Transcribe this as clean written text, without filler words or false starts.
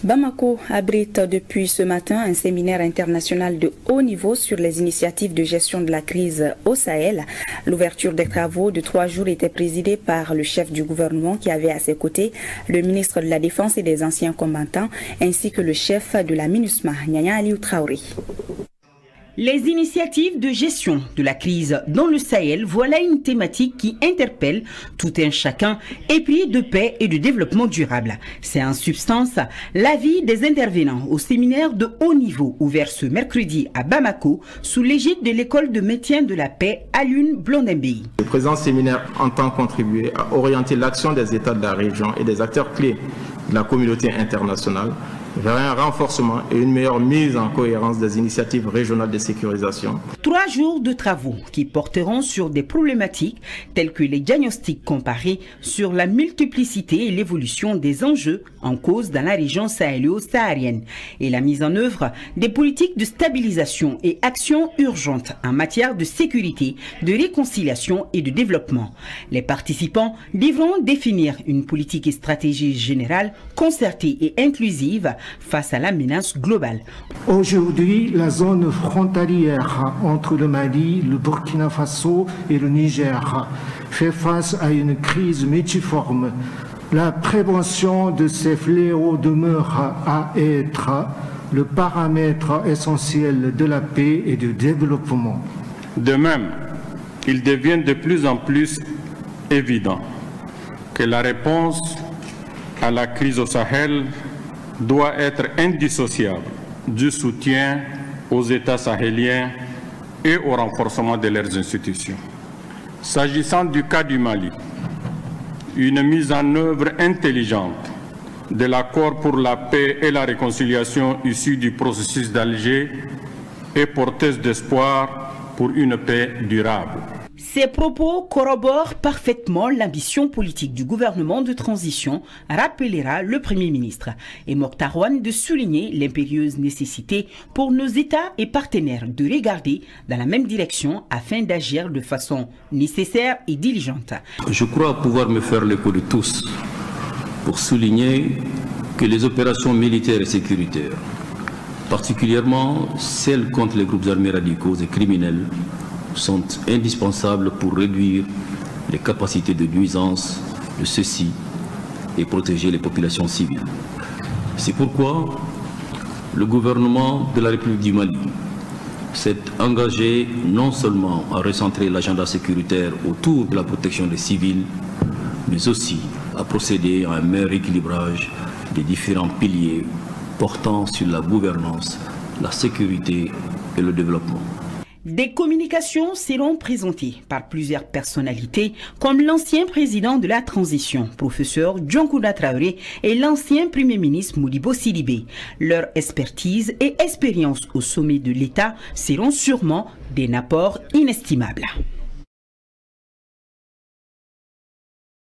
Bamako abrite depuis ce matin un séminaire international de haut niveau sur les initiatives de gestion de la crise au Sahel. L'ouverture des travaux de 3 jours était présidée par le chef du gouvernement qui avait à ses côtés le ministre de la Défense et des anciens combattants ainsi que le chef de la MINUSMA, Nyanya Aliou Traoré. Les initiatives de gestion de la crise dans le Sahel, voilà une thématique qui interpelle tout un chacun épris de paix et de développement durable. C'est en substance l'avis des intervenants au séminaire de haut niveau ouvert ce mercredi à Bamako sous l'égide de l'école de maintien de la paix Alioune Blondin-Bey. Le présent séminaire entend contribuer à orienter l'action des États de la région et des acteurs clés de la communauté internationale vers un renforcement et une meilleure mise en cohérence des initiatives régionales de sécurisation. 3 jours de travaux qui porteront sur des problématiques telles que les diagnostics comparés sur la multiplicité et l'évolution des enjeux en cause dans la région sahélo-saharienne et la mise en œuvre des politiques de stabilisation et actions urgentes en matière de sécurité, de réconciliation et de développement. Les participants devront définir une politique et stratégie générale concertée et inclusive face à la menace globale. Aujourd'hui, la zone frontalière entre le Mali, le Burkina Faso et le Niger fait face à une crise multiforme. La prévention de ces fléaux demeure à être le paramètre essentiel de la paix et du développement. De même, il devient de plus en plus évident que la réponse à la crise au Sahel doit être indissociable du soutien aux États sahéliens et au renforcement de leurs institutions. S'agissant du cas du Mali, une mise en œuvre intelligente de l'accord pour la paix et la réconciliation issu du processus d'Alger est porteuse d'espoir pour une paix durable. Ces propos corroborent parfaitement l'ambition politique du gouvernement de transition, rappellera le Premier ministre. Et Mokhtar Ouane de souligner l'impérieuse nécessité pour nos États et partenaires de regarder dans la même direction afin d'agir de façon nécessaire et diligente. Je crois pouvoir me faire l'écho de tous pour souligner que les opérations militaires et sécuritaires, particulièrement celles contre les groupes armés radicaux et criminels, sont indispensables pour réduire les capacités de nuisance de ceux-ci et protéger les populations civiles. C'est pourquoi le gouvernement de la République du Mali s'est engagé non seulement à recentrer l'agenda sécuritaire autour de la protection des civils, mais aussi à procéder à un meilleur équilibrage des différents piliers portant sur la gouvernance, la sécurité et le développement. Des communications seront présentées par plusieurs personnalités comme l'ancien président de la transition, professeur Djonkouda Traoré, et l'ancien premier ministre Modibo Sidibé. Leur expertise et expérience au sommet de l'État seront sûrement des apports inestimables.